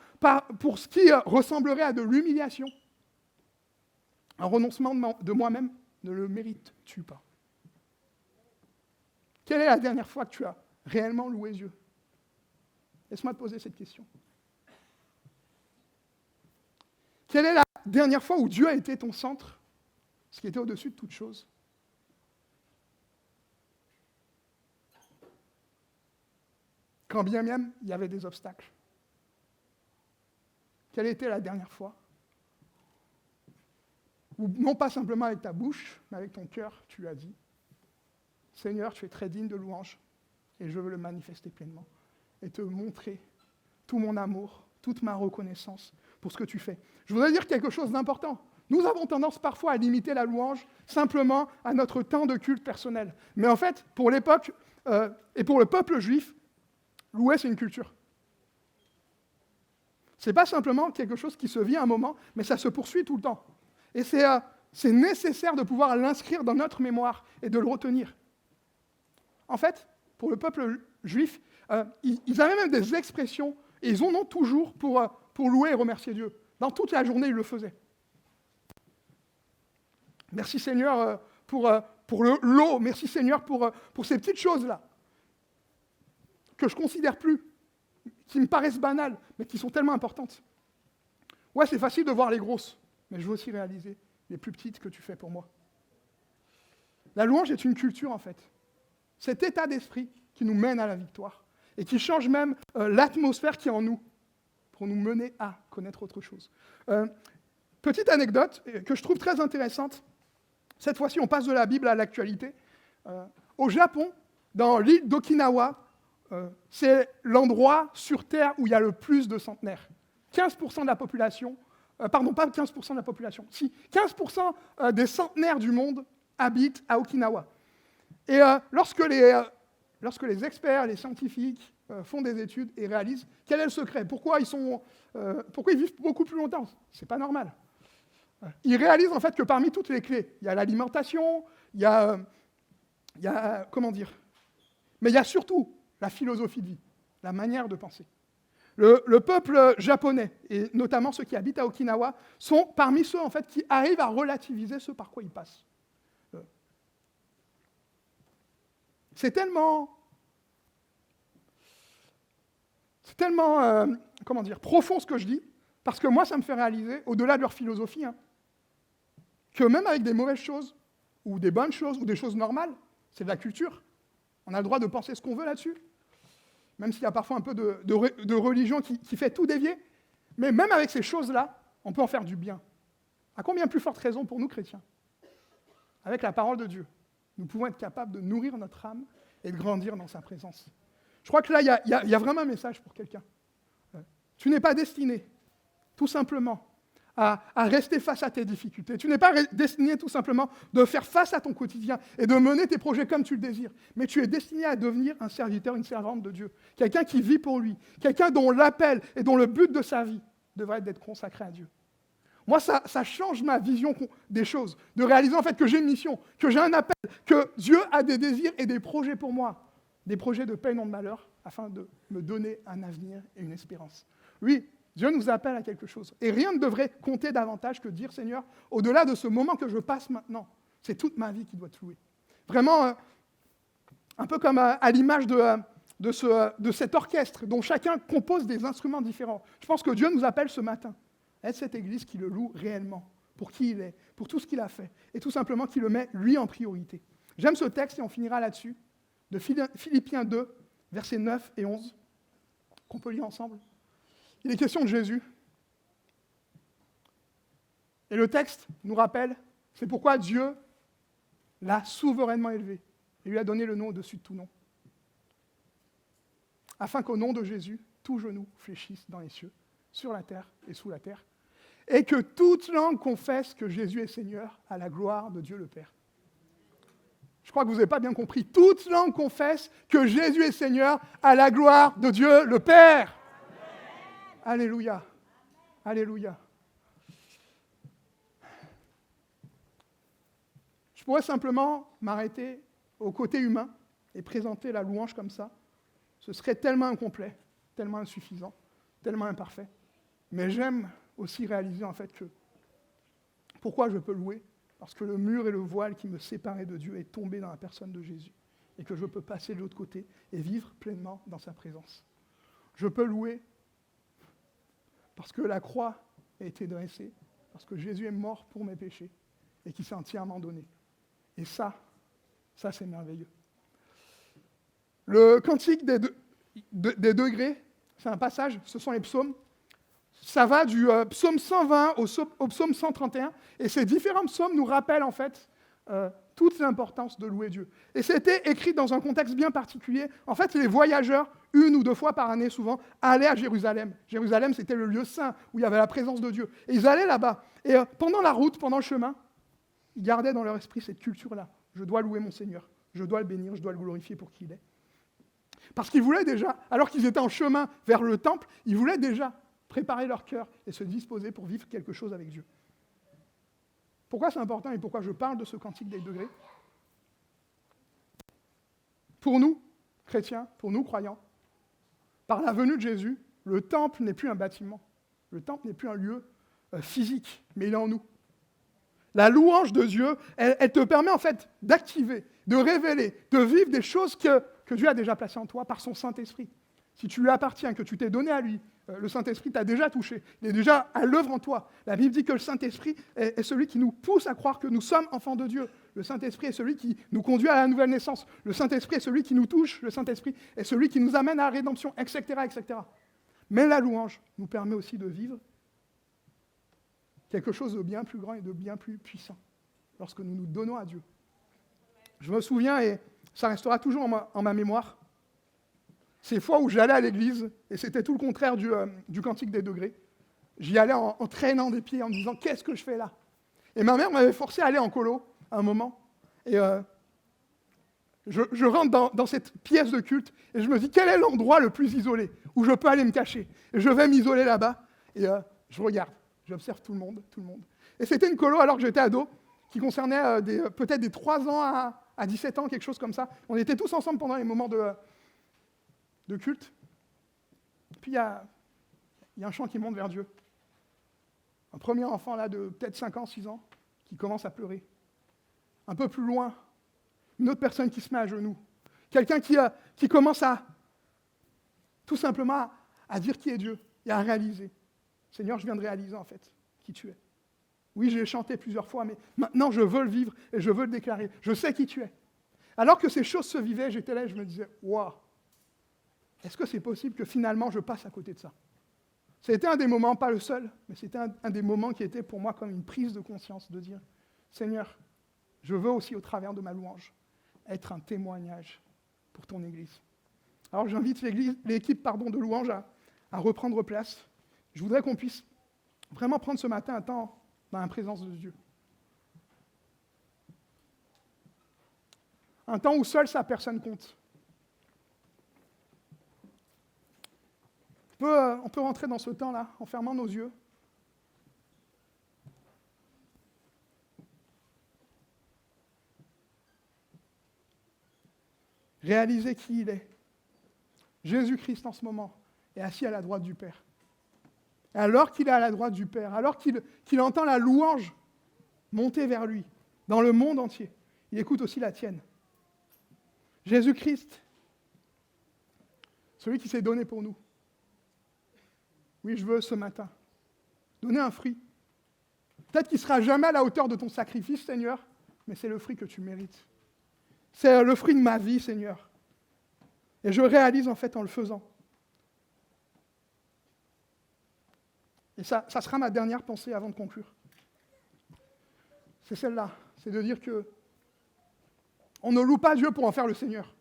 Speaker 6: pour ce qui ressemblerait à de l'humiliation, un renoncement de moi-même, ne le mérites-tu pas? Quelle est la dernière fois que tu as réellement loué Dieu? Laisse-moi te poser cette question. Quelle est la dernière fois où Dieu a été ton centre, ce qui était au-dessus de toute chose? Quand bien même il y avait des obstacles. Quelle était la dernière fois où, non pas simplement avec ta bouche, mais avec ton cœur, tu lui as dit, Seigneur, tu es très digne de louange, et je veux le manifester pleinement, et te montrer tout mon amour, toute ma reconnaissance pour ce que tu fais. Je voudrais dire quelque chose d'important. Nous avons tendance parfois à limiter la louange simplement à notre temps de culte personnel. Mais en fait, pour l'époque et pour le peuple juif, louer, c'est une culture. Ce n'est pas simplement quelque chose qui se vit à un moment, mais ça se poursuit tout le temps. Et c'est nécessaire de pouvoir l'inscrire dans notre mémoire et de le retenir. En fait, pour le peuple juif, ils avaient même des expressions, et ils en ont toujours pour louer et remercier Dieu. Dans toute la journée, ils le faisaient. Merci Seigneur pour l'eau, merci Seigneur pour ces petites choses-là, que je ne considère plus, qui me paraissent banales, mais qui sont tellement importantes. Ouais, c'est facile de voir les grosses, mais je veux aussi réaliser les plus petites que tu fais pour moi. La louange est une culture, en fait. Cet état d'esprit qui nous mène à la victoire et qui change même l'atmosphère qui est en nous pour nous mener à connaître autre chose. Petite anecdote que je trouve très intéressante. Cette fois-ci, on passe de la Bible à l'actualité. Au Japon, dans l'île d'Okinawa, c'est l'endroit sur Terre où il y a le plus de centenaires. 15% de la population, pardon, pas 15% de la population, si, 15% des centenaires du monde habitent à Okinawa. Et lorsque les experts, les scientifiques font des études et réalisent quel est le secret, pourquoi ils vivent beaucoup plus longtemps, c'est pas normal. Ils réalisent en fait que parmi toutes les clés, il y a l'alimentation, il y a comment dire, mais il y a surtout la philosophie de vie, la manière de penser. Le peuple japonais, et notamment ceux qui habitent à Okinawa, sont parmi ceux en fait, qui arrivent à relativiser ce par quoi ils passent. C'est tellement comment dire, profond ce que je dis, parce que moi, ça me fait réaliser, au-delà de leur philosophie, que même avec des mauvaises choses, ou des bonnes choses, ou des choses normales, c'est de la culture. On a le droit de penser ce qu'on veut là-dessus, même s'il y a parfois un peu de religion qui fait tout dévier. Mais même avec ces choses-là, on peut en faire du bien. À combien plus forte raison pour nous, chrétiens? Avec la parole de Dieu, nous pouvons être capables de nourrir notre âme et de grandir dans sa présence. Je crois que là, il y a vraiment un message pour quelqu'un. Tu n'es pas destiné, tout simplement, à rester face à tes difficultés. Tu n'es pas destiné, tout simplement, de faire face à ton quotidien et de mener tes projets comme tu le désires. Mais tu es destiné à devenir un serviteur, une servante de Dieu. Quelqu'un qui vit pour lui. Quelqu'un dont l'appel et dont le but de sa vie devrait être d'être consacré à Dieu. Moi, ça change ma vision des choses, de réaliser en fait que j'ai une mission, que j'ai un appel, que Dieu a des désirs et des projets pour moi, des projets de paix et non de malheur, afin de me donner un avenir et une espérance. Oui, Dieu nous appelle à quelque chose. Et rien ne devrait compter davantage que dire, Seigneur, au-delà de ce moment que je passe maintenant, c'est toute ma vie qui doit te louer. Vraiment, un peu comme à l'image de cet orchestre dont chacun compose des instruments différents. Je pense que Dieu nous appelle ce matin à être cette Église qui le loue réellement, pour qui il est, pour tout ce qu'il a fait, et tout simplement qui le met, lui, en priorité. J'aime ce texte, et on finira là-dessus, de Philippiens 2, versets 9 et 11, qu'on peut lire ensemble. Il est question de Jésus. Et le texte nous rappelle, c'est pourquoi Dieu l'a souverainement élevé et lui a donné le nom au-dessus de tout nom. Afin qu'au nom de Jésus, tout genou fléchisse dans les cieux, sur la terre et sous la terre, et que toute langue confesse que Jésus est Seigneur à la gloire de Dieu le Père. Je crois que vous n'avez pas bien compris. Toute langue confesse que Jésus est Seigneur à la gloire de Dieu le Père. Alléluia. Alléluia. Je pourrais simplement m'arrêter au côté humain et présenter la louange comme ça, ce serait tellement incomplet, tellement insuffisant, tellement imparfait. Mais j'aime aussi réaliser en fait que pourquoi je peux louer? Parce que le mur et le voile qui me séparaient de Dieu est tombé dans la personne de Jésus et que je peux passer de l'autre côté et vivre pleinement dans sa présence. Je peux louer parce que la croix a été dressée, parce que Jésus est mort pour mes péchés et qu'il s'est entièrement donné. Et ça c'est merveilleux. Le cantique des degrés, c'est un passage, ce sont les psaumes. Ça va du psaume 120 au psaume 131, et ces différents psaumes nous rappellent en fait toute l'importance de louer Dieu. Et c'était écrit dans un contexte bien particulier. En fait, les voyageurs, 1 ou 2 fois par année souvent, allaient à Jérusalem. Jérusalem, c'était le lieu saint où il y avait la présence de Dieu. Et ils allaient là-bas. Et pendant la route, pendant le chemin, ils gardaient dans leur esprit cette culture-là. Je dois louer mon Seigneur, je dois le bénir, je dois le glorifier pour qui il est. Parce qu'ils voulaient déjà, alors qu'ils étaient en chemin vers le temple, ils voulaient déjà préparer leur cœur et se disposer pour vivre quelque chose avec Dieu. Pourquoi c'est important et pourquoi je parle de ce cantique des degrés? Pour nous, chrétiens, pour nous, croyants, par la venue de Jésus, le temple n'est plus un bâtiment, le temple n'est plus un lieu physique, mais il est en nous. La louange de Dieu, elle te permet en fait d'activer, de révéler, de vivre des choses que Dieu a déjà placées en toi par son Saint-Esprit. Si tu lui appartiens, que tu t'es donné à lui, le Saint-Esprit t'a déjà touché, il est déjà à l'œuvre en toi. La Bible dit que le Saint-Esprit est celui qui nous pousse à croire que nous sommes enfants de Dieu. Le Saint-Esprit est celui qui nous conduit à la nouvelle naissance. Le Saint-Esprit est celui qui nous touche. Le Saint-Esprit est celui qui nous amène à la rédemption, etc., etc. Mais la louange nous permet aussi de vivre quelque chose de bien plus grand et de bien plus puissant lorsque nous nous donnons à Dieu. Je me souviens, et ça restera toujours en ma mémoire, ces fois où j'allais à l'église, et c'était tout le contraire du cantique des degrés, j'y allais en traînant des pieds, en me disant « Qu'est-ce que je fais là ?» Et ma mère m'avait forcé à aller en colo, à un moment, et je rentre dans cette pièce de culte, et je me dis « Quel est l'endroit le plus isolé, où je peux aller me cacher ?» Et je vais m'isoler là-bas, et je regarde, j'observe tout le monde. Et c'était une colo, alors que j'étais ado, qui concernait peut-être des 3 ans à 17 ans, quelque chose comme ça. On était tous ensemble pendant les moments de culte. Puis il y a un chant qui monte vers Dieu. Un premier enfant là de peut-être 5 ans, 6 ans, qui commence à pleurer. Un peu plus loin, une autre personne qui se met à genoux. Quelqu'un qui commence à tout simplement à dire qui est Dieu et à réaliser. Seigneur, je viens de réaliser en fait qui tu es. Oui, j'ai chanté plusieurs fois, mais maintenant je veux le vivre et je veux le déclarer. Je sais qui tu es. Alors que ces choses se vivaient, j'étais là et je me disais, waouh, est-ce que c'est possible que finalement je passe à côté de ça? C'était un des moments, pas le seul, mais c'était un des moments qui était pour moi comme une prise de conscience, de dire, Seigneur, je veux aussi au travers de ma louange être un témoignage pour ton Église. Alors j'invite l'équipe de louange à reprendre place. Je voudrais qu'on puisse vraiment prendre ce matin un temps dans la présence de Dieu. Un temps où seule sa personne compte. On peut rentrer dans ce temps-là en fermant nos yeux. Réaliser qui il est. Jésus-Christ en ce moment est assis à la droite du Père. Et alors qu'il est à la droite du Père, alors qu'il entend la louange monter vers lui, dans le monde entier, il écoute aussi la tienne. Jésus-Christ, celui qui s'est donné pour nous. Oui, je veux ce matin donner un fruit. Peut-être qu'il ne sera jamais à la hauteur de ton sacrifice, Seigneur, mais c'est le fruit que tu mérites. C'est le fruit de ma vie, Seigneur. Et je réalise en fait en le faisant. Et ça sera ma dernière pensée avant de conclure. C'est celle-là, c'est de dire que on ne loue pas Dieu pour en faire le Seigneur.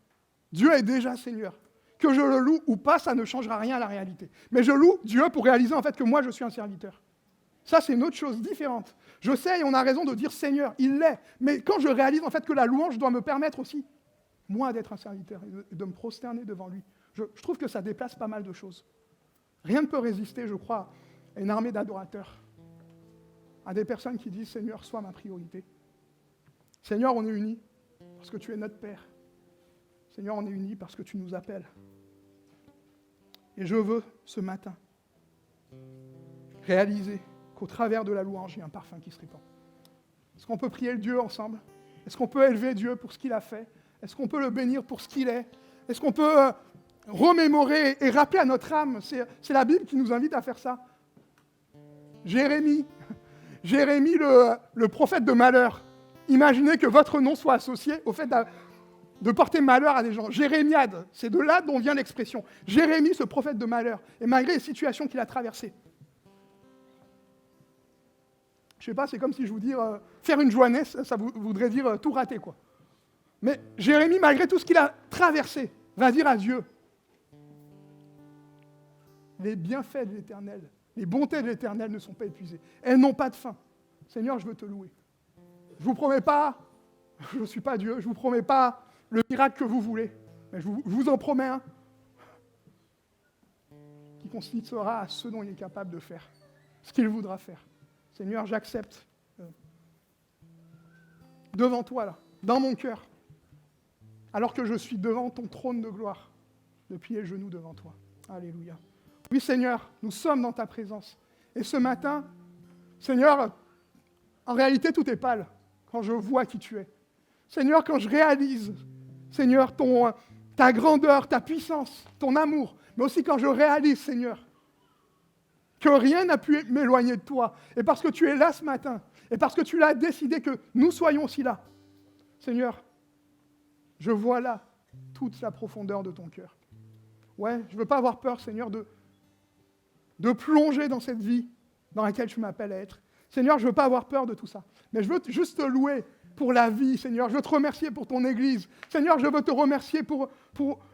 Speaker 6: Dieu est déjà Seigneur. Que je le loue ou pas, ça ne changera rien à la réalité. Mais je loue Dieu pour réaliser en fait que moi je suis un serviteur. Ça, c'est une autre chose différente. Je sais, et on a raison de dire Seigneur, il l'est. Mais quand je réalise en fait que la louange doit me permettre aussi, moi, d'être un serviteur et de me prosterner devant lui, je trouve que ça déplace pas mal de choses. Rien ne peut résister, je crois, à une armée d'adorateurs, à des personnes qui disent Seigneur, sois ma priorité. Seigneur, on est unis parce que tu es notre Père. Seigneur, on est unis parce que tu nous appelles. Et je veux, ce matin, réaliser qu'au travers de la louange, il y a un parfum qui se répand. Est-ce qu'on peut prier le Dieu ensemble? Est-ce qu'on peut élever Dieu pour ce qu'il a fait? Est-ce qu'on peut le bénir pour ce qu'il est? Est-ce qu'on peut remémorer et rappeler à notre âme? C'est la Bible qui nous invite à faire ça. Jérémie, le prophète de malheur. Imaginez que votre nom soit associé au fait de porter malheur à des gens. Jérémiade, c'est de là dont vient l'expression. Jérémie, ce prophète de malheur, et malgré les situations qu'il a traversées. Je ne sais pas, c'est comme si je vous dis faire une joannesse, ça voudrait dire tout rater, quoi. Mais Jérémie, malgré tout ce qu'il a traversé, va dire à Dieu, les bienfaits de l'Éternel, les bontés de l'Éternel ne sont pas épuisées. Elles n'ont pas de fin. Seigneur, je veux te louer. Je ne vous promets pas, je ne suis pas Dieu, je ne vous promets pas le miracle que vous voulez, mais je vous en promets un qui consistera à ce dont il est capable de faire, ce qu'il voudra faire. Seigneur, j'accepte devant toi, là, dans mon cœur, alors que je suis devant ton trône de gloire, de plier les genoux devant toi. Alléluia. Oui, Seigneur, nous sommes dans ta présence. Et ce matin, Seigneur, en réalité, tout est pâle quand je vois qui tu es. Seigneur, quand je réalise, Seigneur, ta grandeur, ta puissance, ton amour, mais aussi quand je réalise, Seigneur, que rien n'a pu m'éloigner de toi. Et parce que tu es là ce matin, et parce que tu l'as décidé que nous soyons aussi là, Seigneur, je vois là toute la profondeur de ton cœur. Ouais, je ne veux pas avoir peur, Seigneur, de plonger dans cette vie dans laquelle tu m'appelles à être. Seigneur, je ne veux pas avoir peur de tout ça. Mais je veux juste te louer pour la vie, Seigneur. Je veux te remercier pour ton Église. Seigneur, je veux te remercier pour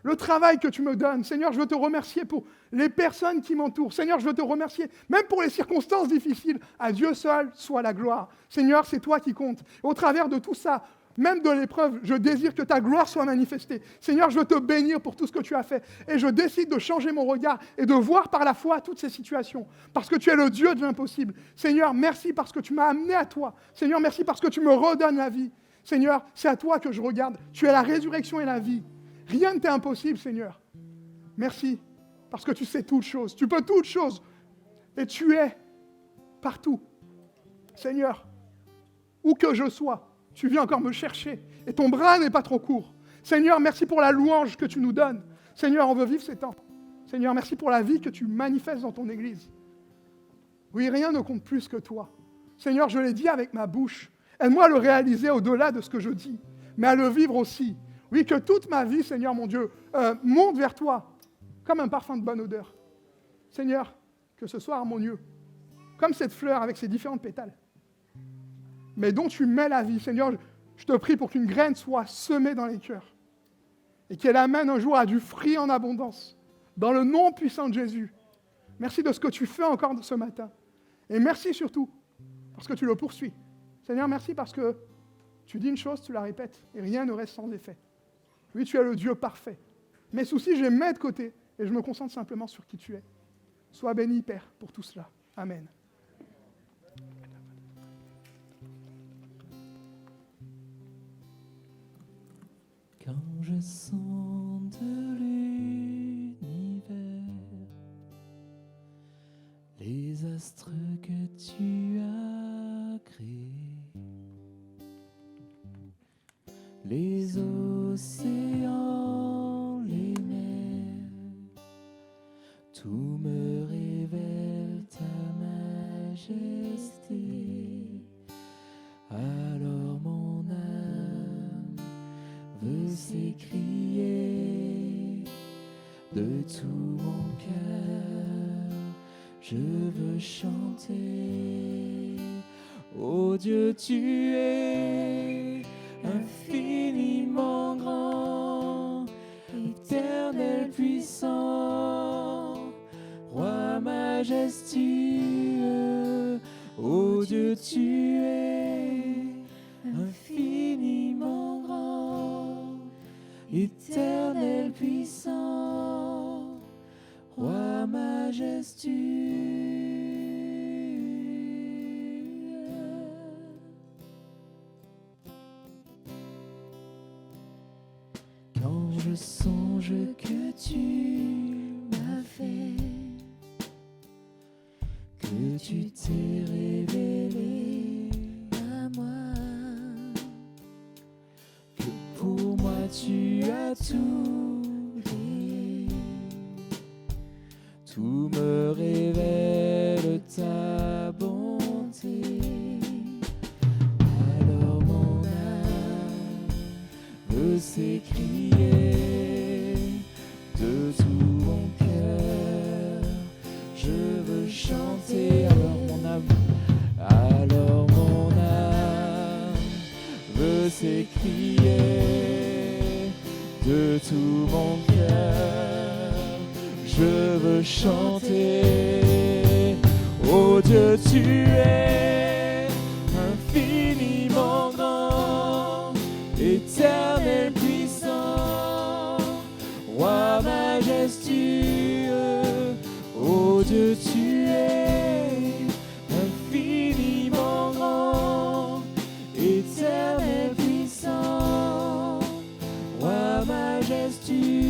Speaker 6: le travail que tu me donnes. Seigneur, je veux te remercier pour les personnes qui m'entourent. Seigneur, je veux te remercier même pour les circonstances difficiles. À Dieu seul soit la gloire. Seigneur, c'est toi qui comptes. Au travers de tout ça, même de l'épreuve, je désire que ta gloire soit manifestée. Seigneur, je veux te bénir pour tout ce que tu as fait. Et je décide de changer mon regard et de voir par la foi toutes ces situations. Parce que tu es le Dieu de l'impossible. Seigneur, merci parce que tu m'as amené à toi. Seigneur, merci parce que tu me redonnes la vie. Seigneur, c'est à toi que je regarde. Tu es la résurrection et la vie. Rien ne t'est impossible, Seigneur. Merci parce que tu sais toutes choses. Tu peux toutes choses. Et tu es partout. Seigneur, où que je sois, tu viens encore me chercher, et ton bras n'est pas trop court. Seigneur, merci pour la louange que tu nous donnes. Seigneur, on veut vivre ces temps. Seigneur, merci pour la vie que tu manifestes dans ton Église. Oui, rien ne compte plus que toi. Seigneur, je l'ai dit avec ma bouche. Aide-moi à le réaliser au-delà de ce que je dis, mais à le vivre aussi. Oui, que toute ma vie, Seigneur mon Dieu, monte vers toi, comme un parfum de bonne odeur. Seigneur, que ce soit harmonieux, comme cette fleur avec ses différentes pétales, mais dont tu mets la vie. Seigneur, je te prie pour qu'une graine soit semée dans les cœurs et qu'elle amène un jour à du fruit en abondance, dans le nom puissant de Jésus. Merci de ce que tu fais encore ce matin. Et merci surtout parce que tu le poursuis. Seigneur, merci parce que tu dis une chose, tu la répètes, et rien ne reste sans effet. Oui, tu es le Dieu parfait. Mes soucis, je les mets de côté et je me concentre simplement sur qui tu es. Sois béni, Père, pour tout cela. Amen.
Speaker 2: Quand je sens de l'univers les astres que tu as créés, les océans, les mers, tout me révèle ta majesté. Alors mon âme veut s'écrier de tout mon cœur, je veux chanter. Oh Dieu, tu es infiniment grand, éternel puissant, roi majestueux. Oh Dieu, tu es infiniment grand, éternel puissant, roi majestueux. Quand
Speaker 3: je songe que tu m'as fait, que tu t'es révélé à moi, que pour moi tu as tout lié. Tout me révèle ta bonté. Alors mon âme veut s'écrier de tout mon cœur. Je veux chanter. Alors mon âme veut s'écrier de tout mon cœur. Je veux chanter. Oh Dieu, tu es infiniment grand, éternel puissant, roi majestueux. Oh Dieu, tu es infiniment grand, éternel puissant, roi majestueux.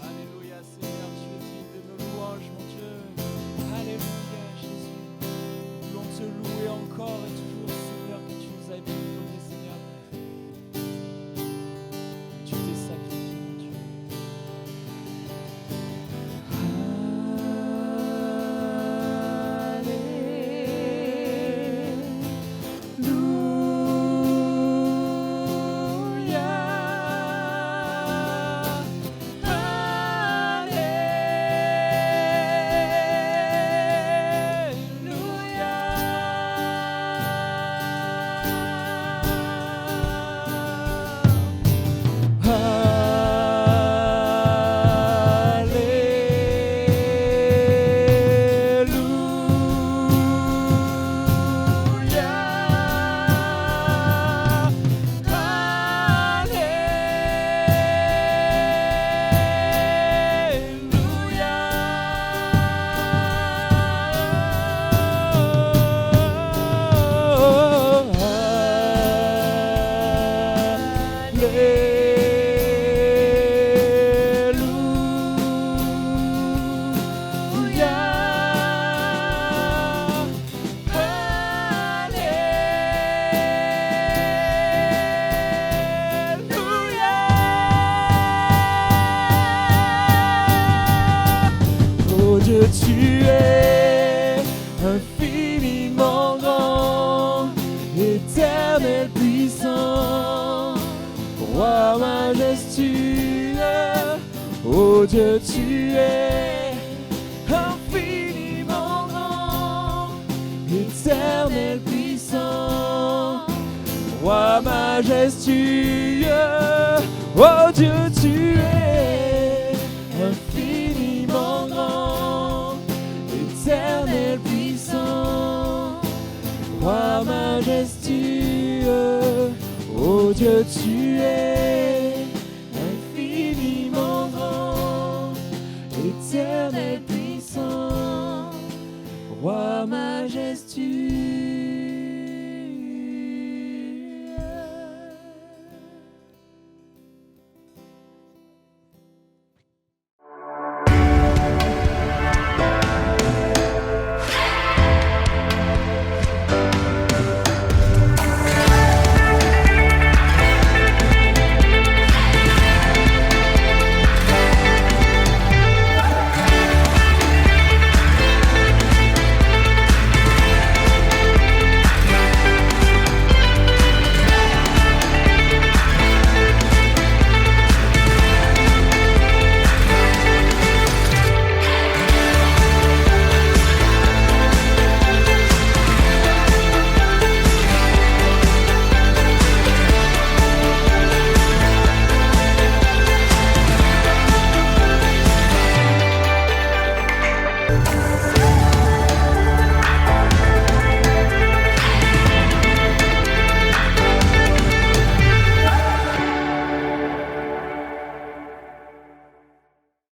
Speaker 3: Alléluia Seigneur, tu es digne de nos louanges mon Dieu. Alléluia Jésus. Nous voulons te louer encore et toujours Seigneur que tu nous as bien donné Seigneur. Tu t'es sacrifié mon Dieu. Tu es infiniment grand, éternel puissant, roi majestueux. Oh Dieu, tu es infiniment grand, éternel puissant, roi majestueux. Oh Dieu, tu es infiniment grand, éternel puissant, roi majestueux. Oh Dieu, tu es infiniment grand, éternel puissant, roi majestueux.